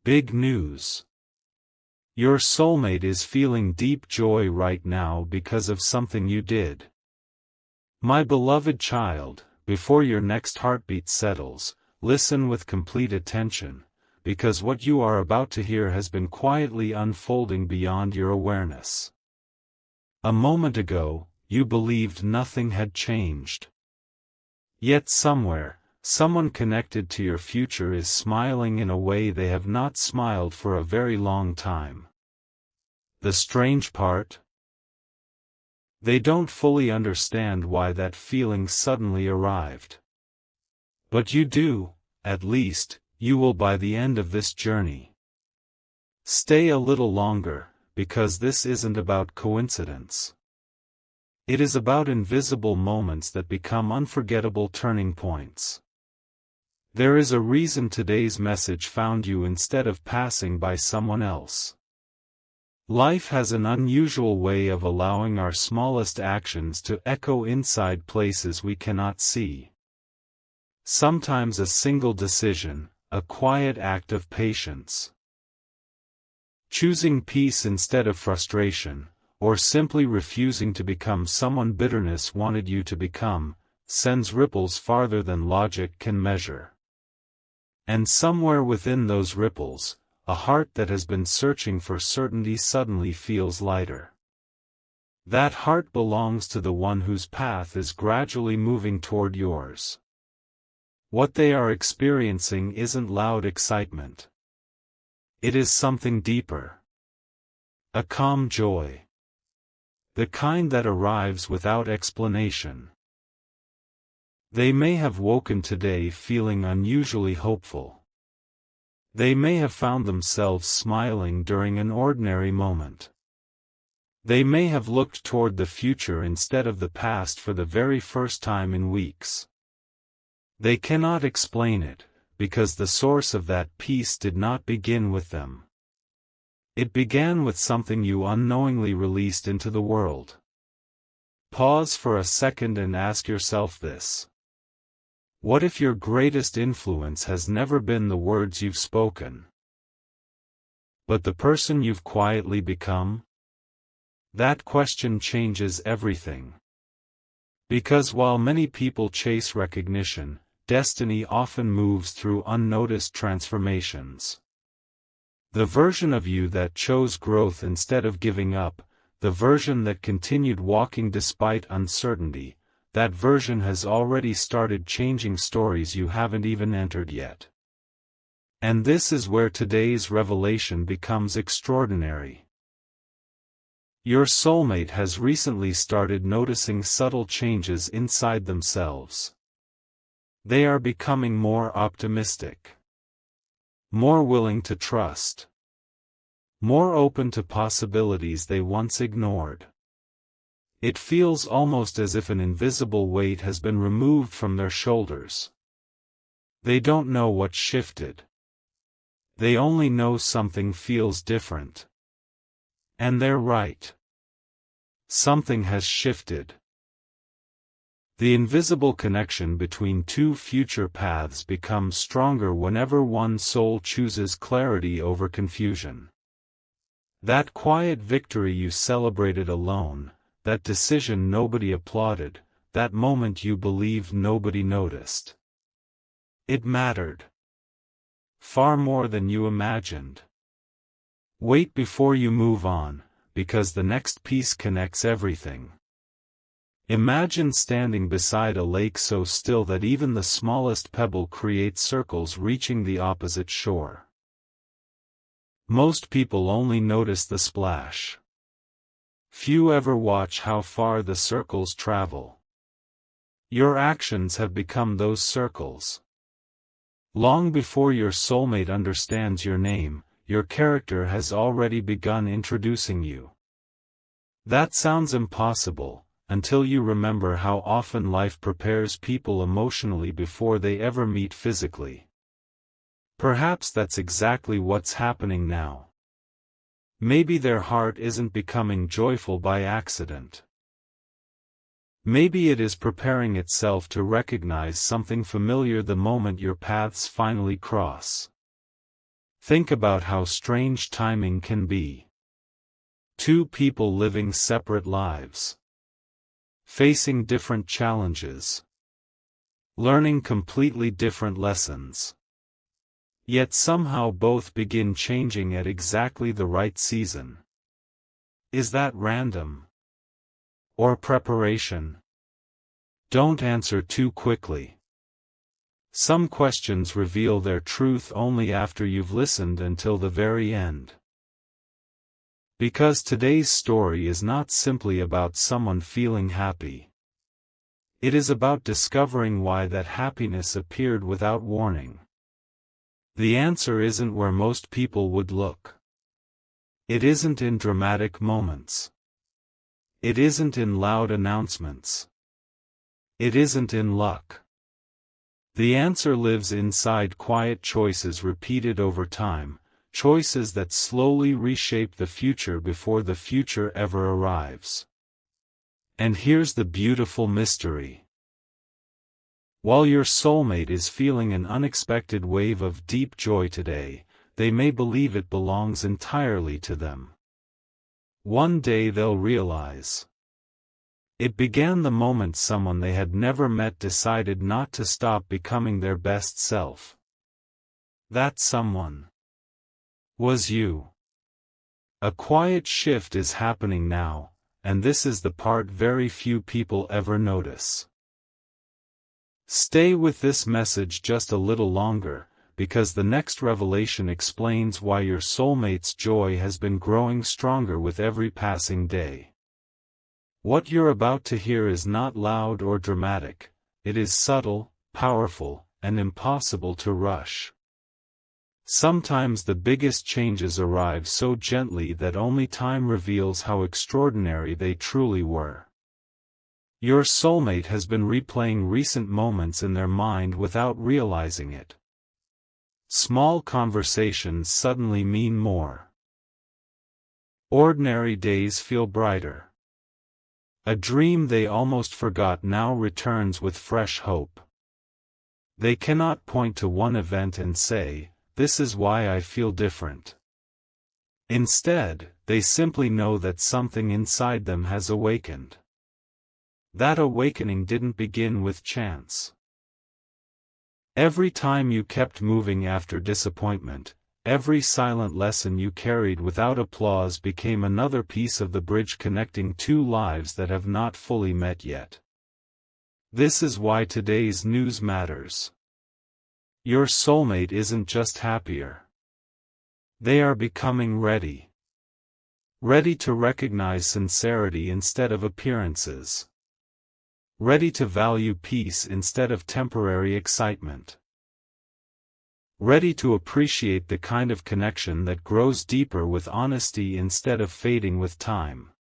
Big news. Your soulmate is feeling deep joy right now because of something you did. My beloved child, before your next heartbeat settles, listen with complete attention, because what you are about to hear has been quietly unfolding beyond your awareness. A moment ago, you believed nothing had changed. Yet somewhere, someone connected to your future is smiling in a way they have not smiled for a very long time. The strange part? They don't fully understand why that feeling suddenly arrived. But you do, at least, you will by the end of this journey. Stay a little longer, because this isn't about coincidence. It is about invisible moments that become unforgettable turning points. There is a reason today's message found you instead of passing by someone else. Life has an unusual way of allowing our smallest actions to echo inside places we cannot see. Sometimes a single decision, a quiet act of patience. Choosing peace instead of frustration, or simply refusing to become someone bitterness wanted you to become, sends ripples farther than logic can measure. And somewhere within those ripples, a heart that has been searching for certainty suddenly feels lighter. That heart belongs to the one whose path is gradually moving toward yours. What they are experiencing isn't loud excitement. It is something deeper. A calm joy. The kind that arrives without explanation. They may have woken today feeling unusually hopeful. They may have found themselves smiling during an ordinary moment. They may have looked toward the future instead of the past for the very first time in weeks. They cannot explain it, because the source of that peace did not begin with them. It began with something you unknowingly released into the world. Pause for a second and ask yourself this. What if your greatest influence has never been the words you've spoken, but the person you've quietly become? That question changes everything. Because while many people chase recognition, destiny often moves through unnoticed transformations. The version of you that chose growth instead of giving up, the version that continued walking despite uncertainty, that version has already started changing stories you haven't even entered yet. And this is where today's revelation becomes extraordinary. Your soulmate has recently started noticing subtle changes inside themselves. They are becoming more optimistic, more willing to trust, more open to possibilities they once ignored. It feels almost as if an invisible weight has been removed from their shoulders. They don't know what shifted. They only know something feels different. And they're right. Something has shifted. The invisible connection between two future paths becomes stronger whenever one soul chooses clarity over confusion. That quiet victory you celebrated alone, that decision nobody applauded, that moment you believed nobody noticed. It mattered. Far more than you imagined. Wait before you move on, because the next piece connects everything. Imagine standing beside a lake so still that even the smallest pebble creates circles reaching the opposite shore. Most people only notice the splash. Few ever watch how far the circles travel. Your actions have become those circles. Long before your soulmate understands your name, your character has already begun introducing you. That sounds impossible, until you remember how often life prepares people emotionally before they ever meet physically. Perhaps that's exactly what's happening now. Maybe their heart isn't becoming joyful by accident. Maybe it is preparing itself to recognize something familiar the moment your paths finally cross. Think about how strange timing can be. Two people living separate lives. Facing different challenges. Learning completely different lessons. Yet somehow both begin changing at exactly the right season. Is that random? Or preparation? Don't answer too quickly. Some questions reveal their truth only after you've listened until the very end. Because today's story is not simply about someone feeling happy. It is about discovering why that happiness appeared without warning. The answer isn't where most people would look. It isn't in dramatic moments. It isn't in loud announcements. It isn't in luck. The answer lives inside quiet choices repeated over time, choices that slowly reshape the future before the future ever arrives. And here's the beautiful mystery. While your soulmate is feeling an unexpected wave of deep joy today, they may believe it belongs entirely to them. One day they'll realize. It began the moment someone they had never met decided not to stop becoming their best self. That someone was you. A quiet shift is happening now, and this is the part very few people ever notice. Stay with this message just a little longer, because the next revelation explains why your soulmate's joy has been growing stronger with every passing day. What you're about to hear is not loud or dramatic, it is subtle, powerful, and impossible to rush. Sometimes the biggest changes arrive so gently that only time reveals how extraordinary they truly were. Your soulmate has been replaying recent moments in their mind without realizing it. Small conversations suddenly mean more. Ordinary days feel brighter. A dream they almost forgot now returns with fresh hope. They cannot point to one event and say, "This is why I feel different." Instead, they simply know that something inside them has awakened. That awakening didn't begin with chance. Every time you kept moving after disappointment, every silent lesson you carried without applause became another piece of the bridge connecting two lives that have not fully met yet. This is why today's news matters. Your soulmate isn't just happier. They are becoming ready. Ready to recognize sincerity instead of appearances. Ready to value peace instead of temporary excitement. Ready to appreciate the kind of connection that grows deeper with honesty instead of fading with time.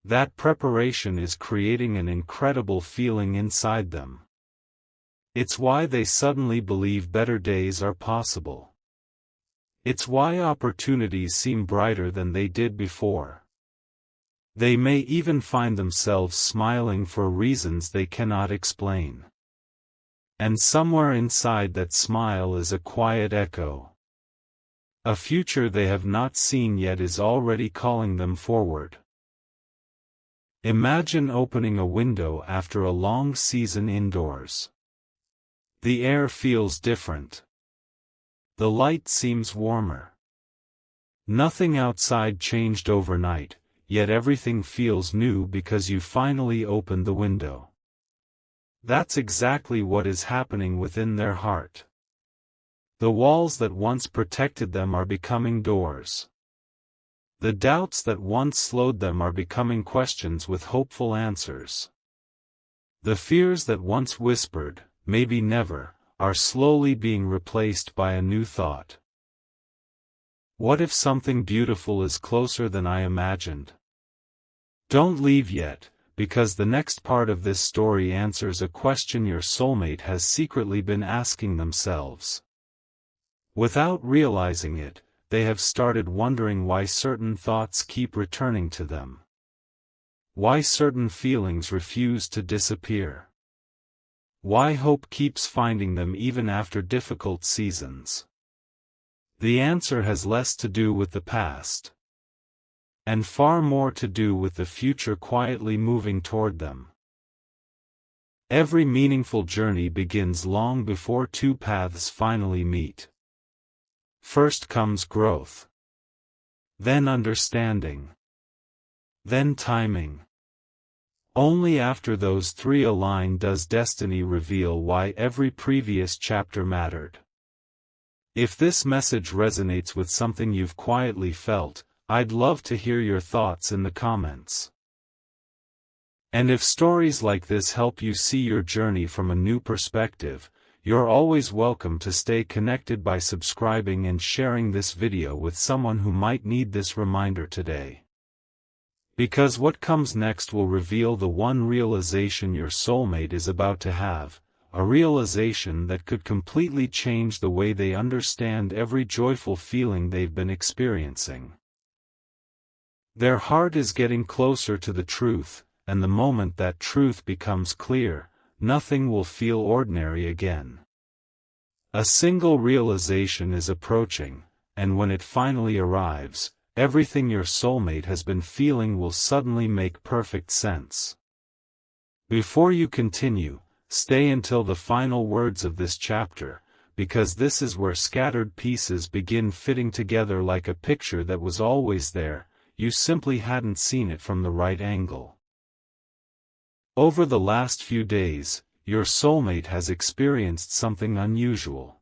That preparation is creating an incredible feeling inside them. It's why they suddenly believe better days are possible. It's why opportunities seem brighter than they did before. They may even find themselves smiling for reasons they cannot explain. And somewhere inside that smile is a quiet echo. A future they have not seen yet is already calling them forward. Imagine opening a window after a long season indoors. The air feels different. The light seems warmer. Nothing outside changed overnight, yet everything feels new because you finally opened the window. That's exactly what is happening within their heart. The walls that once protected them are becoming doors. The doubts that once slowed them are becoming questions with hopeful answers. The fears that once whispered, "Maybe never," are slowly being replaced by a new thought. What if something beautiful is closer than I imagined? Don't leave yet, because the next part of this story answers a question your soulmate has secretly been asking themselves. Without realizing it, they have started wondering why certain thoughts keep returning to them. Why certain feelings refuse to disappear. Why hope keeps finding them even after difficult seasons. The answer has less to do with the past, and far more to do with the future quietly moving toward them. Every meaningful journey begins long before two paths finally meet. First comes growth, then understanding, then timing. Only after those three align does destiny reveal why every previous chapter mattered. If this message resonates with something you've quietly felt, I'd love to hear your thoughts in the comments. And if stories like this help you see your journey from a new perspective, you're always welcome to stay connected by subscribing and sharing this video with someone who might need this reminder today. Because what comes next will reveal the one realization your soulmate is about to have, a realization that could completely change the way they understand every joyful feeling they've been experiencing. Their heart is getting closer to the truth, and the moment that truth becomes clear, nothing will feel ordinary again. A single realization is approaching, and when it finally arrives, everything your soulmate has been feeling will suddenly make perfect sense. Before you continue, stay until the final words of this chapter, because this is where scattered pieces begin fitting together like a picture that was always there, you simply hadn't seen it from the right angle. Over the last few days, your soulmate has experienced something unusual.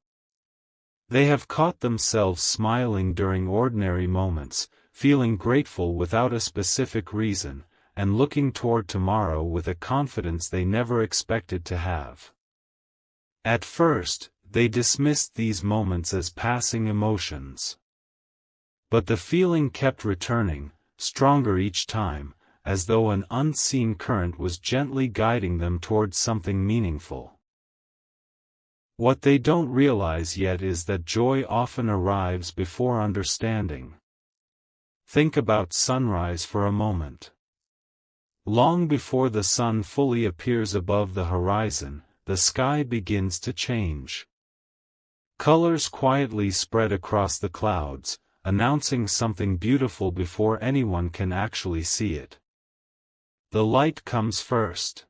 They have caught themselves smiling during ordinary moments, feeling grateful without a specific reason, and looking toward tomorrow with a confidence they never expected to have. At first, they dismissed these moments as passing emotions. But the feeling kept returning, stronger each time, as though an unseen current was gently guiding them towards something meaningful. What they don't realize yet is that joy often arrives before understanding. Think about sunrise for a moment. Long before the sun fully appears above the horizon, the sky begins to change. Colors quietly spread across the clouds, announcing something beautiful before anyone can actually see it. The light comes first.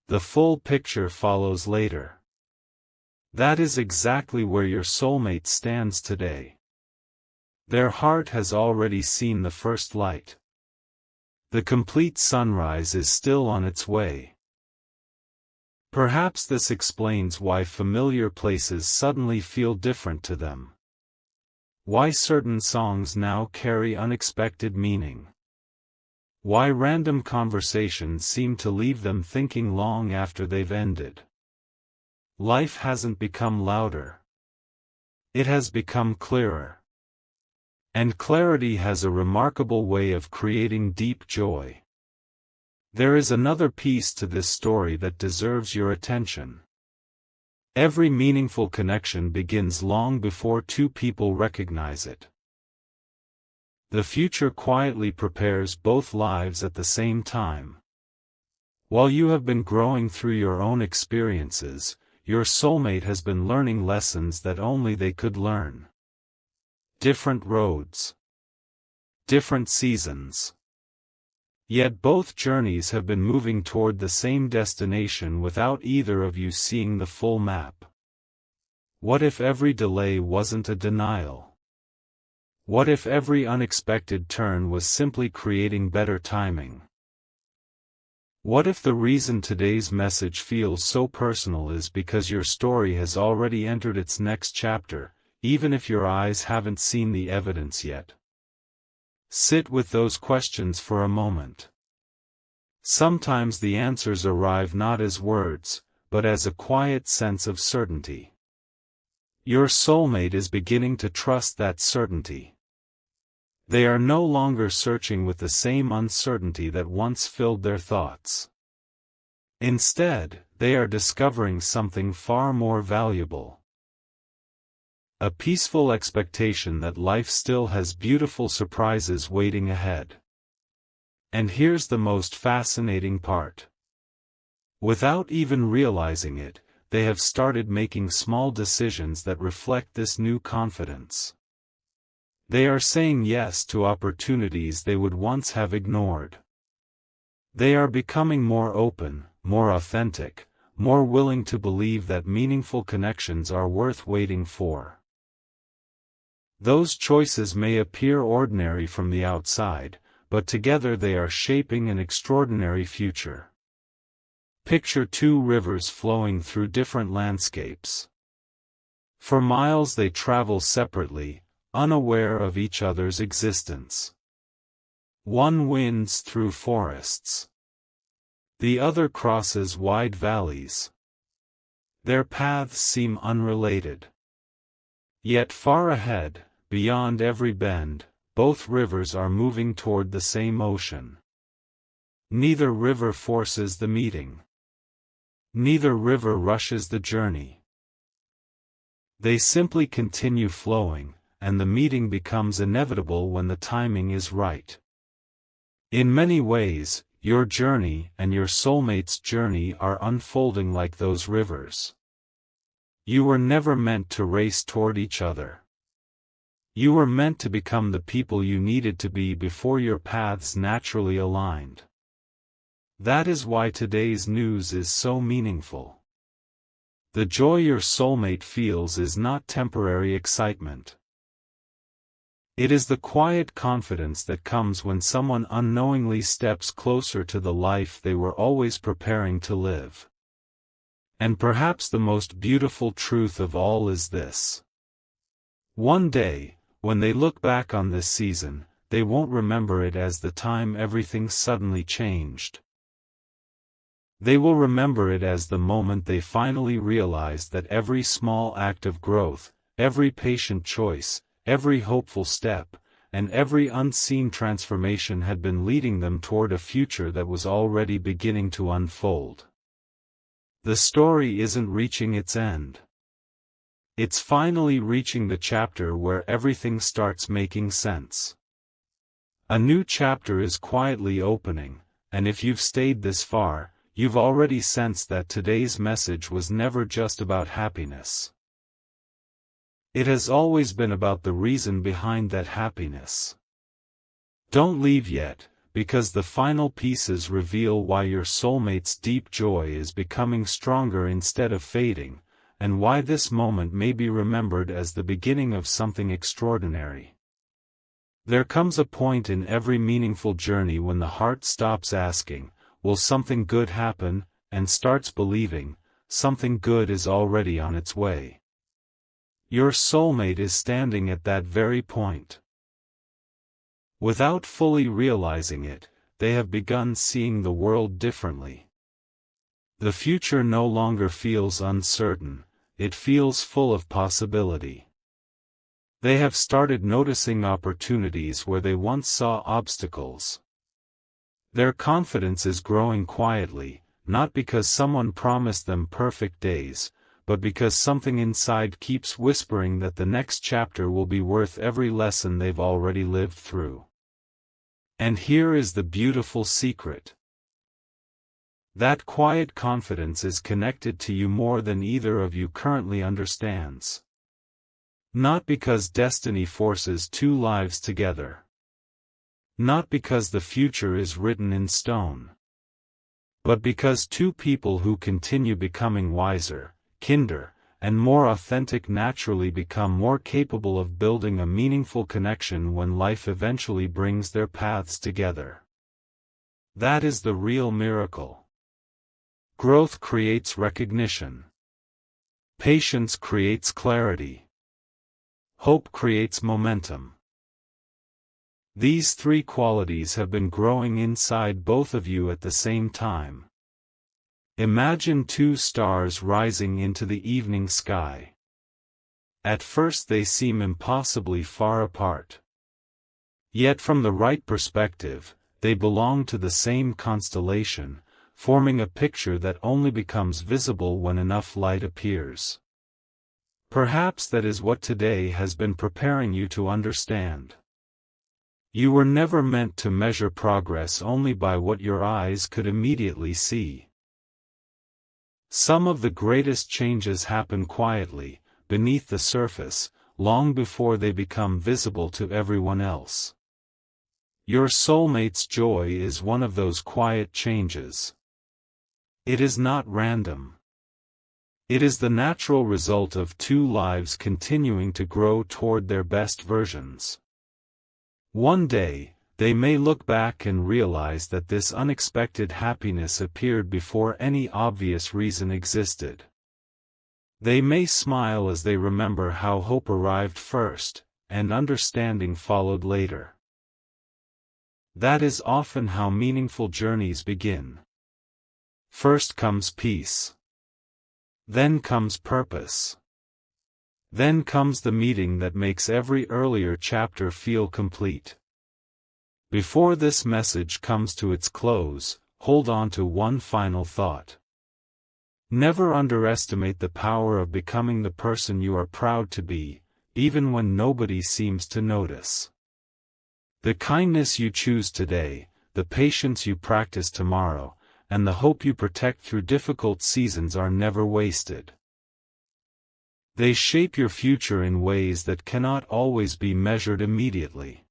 The full picture follows later. That is exactly where your soulmate stands today. Their heart has already seen the first light. The complete sunrise is still on its way. Perhaps this explains why familiar places suddenly feel different to them. Why certain songs now carry unexpected meaning. Why random conversations seem to leave them thinking long after they've ended. Life hasn't become louder. It has become clearer. And clarity has a remarkable way of creating deep joy. There is another piece to this story that deserves your attention. Every meaningful connection begins long before two people recognize it. The future quietly prepares both lives at the same time. While you have been growing through your own experiences, your soulmate has been learning lessons that only they could learn. Different roads. Different seasons. Yet both journeys have been moving toward the same destination without either of you seeing the full map. What if every delay wasn't a denial? What if every unexpected turn was simply creating better timing? What if the reason today's message feels so personal is because your story has already entered its next chapter, even if your eyes haven't seen the evidence yet? Sit with those questions for a moment. Sometimes the answers arrive not as words, but as a quiet sense of certainty. Your soulmate is beginning to trust that certainty. They are no longer searching with the same uncertainty that once filled their thoughts. Instead, they are discovering something far more valuable. A peaceful expectation that life still has beautiful surprises waiting ahead. And here's the most fascinating part. Without even realizing it, they have started making small decisions that reflect this new confidence. They are saying yes to opportunities they would once have ignored. They are becoming more open, more authentic, more willing to believe that meaningful connections are worth waiting for. Those choices may appear ordinary from the outside, but together they are shaping an extraordinary future. Picture two rivers flowing through different landscapes. For miles they travel separately, unaware of each other's existence. One winds through forests. The other crosses wide valleys. Their paths seem unrelated. Yet far ahead, beyond every bend, both rivers are moving toward the same ocean. Neither river forces the meeting. Neither river rushes the journey. They simply continue flowing, and the meeting becomes inevitable when the timing is right. In many ways, your journey and your soulmate's journey are unfolding like those rivers. You were never meant to race toward each other. You were meant to become the people you needed to be before your paths naturally aligned. That is why today's news is so meaningful. The joy your soulmate feels is not temporary excitement. It is the quiet confidence that comes when someone unknowingly steps closer to the life they were always preparing to live. And perhaps the most beautiful truth of all is this. One day, when they look back on this season, they won't remember it as the time everything suddenly changed. They will remember it as the moment they finally realized that every small act of growth, every patient choice, every hopeful step, and every unseen transformation had been leading them toward a future that was already beginning to unfold. The story isn't reaching its end. It's finally reaching the chapter where everything starts making sense. A new chapter is quietly opening, and if you've stayed this far, you've already sensed that today's message was never just about happiness. It has always been about the reason behind that happiness. Don't leave yet, because the final pieces reveal why your soulmate's deep joy is becoming stronger instead of fading, and why this moment may be remembered as the beginning of something extraordinary. There comes a point in every meaningful journey when the heart stops asking, "Will something good happen?" and starts believing, something good is already on its way. Your soulmate is standing at that very point. Without fully realizing it, they have begun seeing the world differently. The future no longer feels uncertain, it feels full of possibility. They have started noticing opportunities where they once saw obstacles. Their confidence is growing quietly, not because someone promised them perfect days, but because something inside keeps whispering that the next chapter will be worth every lesson they've already lived through. And here is the beautiful secret. That quiet confidence is connected to you more than either of you currently understands. Not because destiny forces two lives together. Not because the future is written in stone. But because two people who continue becoming wiser, kinder, and more authentic naturally become more capable of building a meaningful connection when life eventually brings their paths together. That is the real miracle. Growth creates recognition. Patience creates clarity. Hope creates momentum. These three qualities have been growing inside both of you at the same time. Imagine two stars rising into the evening sky. At first they seem impossibly far apart. Yet from the right perspective, they belong to the same constellation, forming a picture that only becomes visible when enough light appears. Perhaps that is what today has been preparing you to understand. You were never meant to measure progress only by what your eyes could immediately see. Some of the greatest changes happen quietly, beneath the surface, long before they become visible to everyone else. Your soulmate's joy is one of those quiet changes. It is not random. It is the natural result of two lives continuing to grow toward their best versions. One day, they may look back and realize that this unexpected happiness appeared before any obvious reason existed. They may smile as they remember how hope arrived first, and understanding followed later. That is often how meaningful journeys begin. First comes peace. Then comes purpose. Then comes the meeting that makes every earlier chapter feel complete. Before this message comes to its close, hold on to one final thought. Never underestimate the power of becoming the person you are proud to be, even when nobody seems to notice. The kindness you choose today, the patience you practice tomorrow, and the hope you protect through difficult seasons are never wasted. They shape your future in ways that cannot always be measured immediately.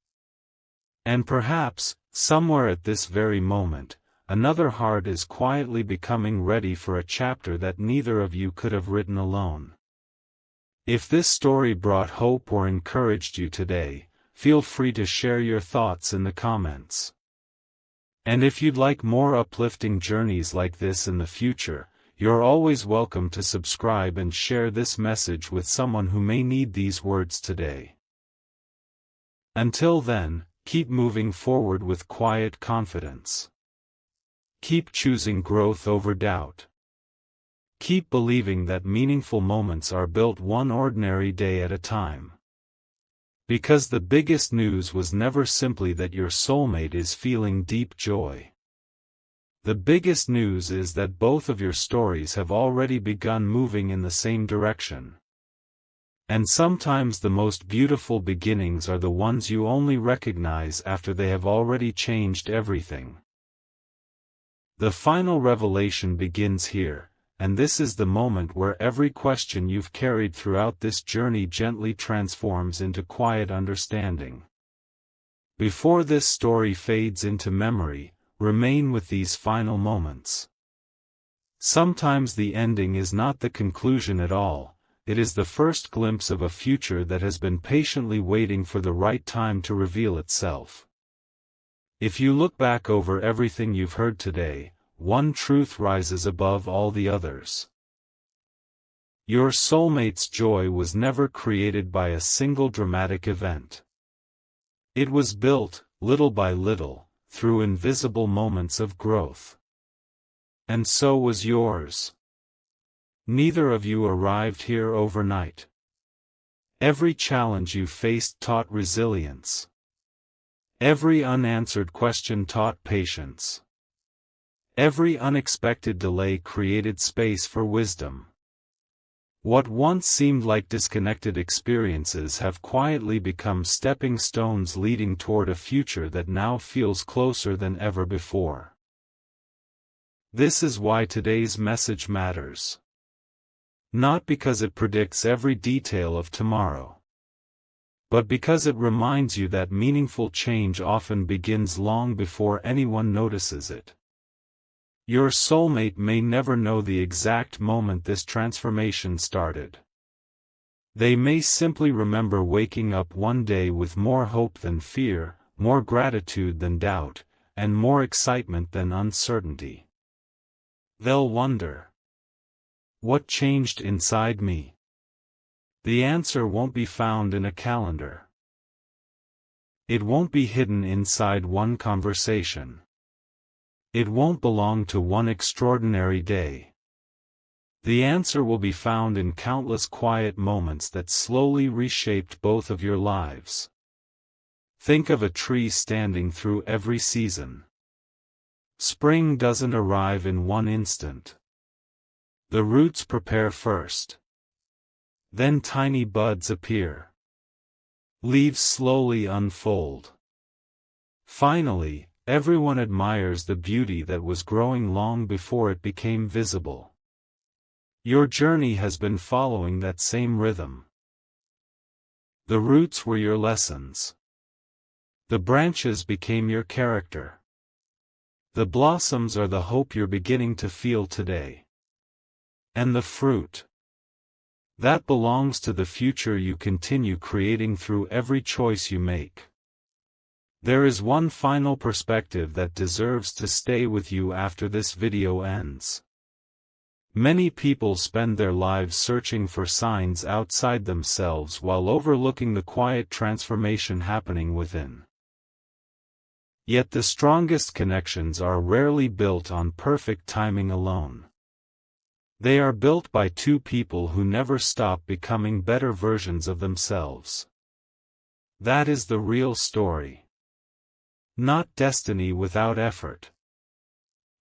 And perhaps, somewhere at this very moment, another heart is quietly becoming ready for a chapter that neither of you could have written alone. If this story brought hope or encouraged you today, feel free to share your thoughts in the comments. And if you'd like more uplifting journeys like this in the future, you're always welcome to subscribe and share this message with someone who may need these words today. Until then, keep moving forward with quiet confidence. Keep choosing growth over doubt. Keep believing that meaningful moments are built one ordinary day at a time. Because the biggest news was never simply that your soulmate is feeling deep joy. The biggest news is that both of your stories have already begun moving in the same direction. And sometimes the most beautiful beginnings are the ones you only recognize after they have already changed everything. The final revelation begins here, and this is the moment where every question you've carried throughout this journey gently transforms into quiet understanding. Before this story fades into memory, remain with these final moments. Sometimes the ending is not the conclusion at all. It is the first glimpse of a future that has been patiently waiting for the right time to reveal itself. If you look back over everything you've heard today, one truth rises above all the others. Your soulmate's joy was never created by a single dramatic event. It was built, little by little, through invisible moments of growth. And so was yours. Neither of you arrived here overnight. Every challenge you faced taught resilience. Every unanswered question taught patience. Every unexpected delay created space for wisdom. What once seemed like disconnected experiences have quietly become stepping stones leading toward a future that now feels closer than ever before. This is why today's message matters. Not because it predicts every detail of tomorrow, but because it reminds you that meaningful change often begins long before anyone notices it. Your soulmate may never know the exact moment this transformation started. They may simply remember waking up one day with more hope than fear, more gratitude than doubt, and more excitement than uncertainty. They'll wonder, what changed inside me? The answer won't be found in a calendar. It won't be hidden inside one conversation. It won't belong to one extraordinary day. The answer will be found in countless quiet moments that slowly reshaped both of your lives. Think of a tree standing through every season. Spring doesn't arrive in one instant. The roots prepare first. Then tiny buds appear. Leaves slowly unfold. Finally, everyone admires the beauty that was growing long before it became visible. Your journey has been following that same rhythm. The roots were your lessons. The branches became your character. The blossoms are the hope you're beginning to feel today. And the fruit, that belongs to the future you continue creating through every choice you make. There is one final perspective that deserves to stay with you after this video ends. Many people spend their lives searching for signs outside themselves while overlooking the quiet transformation happening within. Yet the strongest connections are rarely built on perfect timing alone. They are built by two people who never stop becoming better versions of themselves. That is the real story. Not destiny without effort.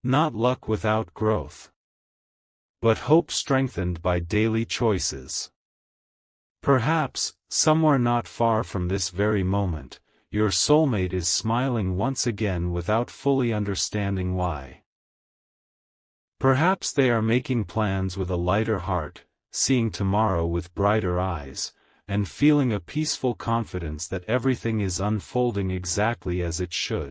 Not luck without growth. But hope strengthened by daily choices. Perhaps, somewhere not far from this very moment, your soulmate is smiling once again without fully understanding why. Perhaps they are making plans with a lighter heart, seeing tomorrow with brighter eyes, and feeling a peaceful confidence that everything is unfolding exactly as it should.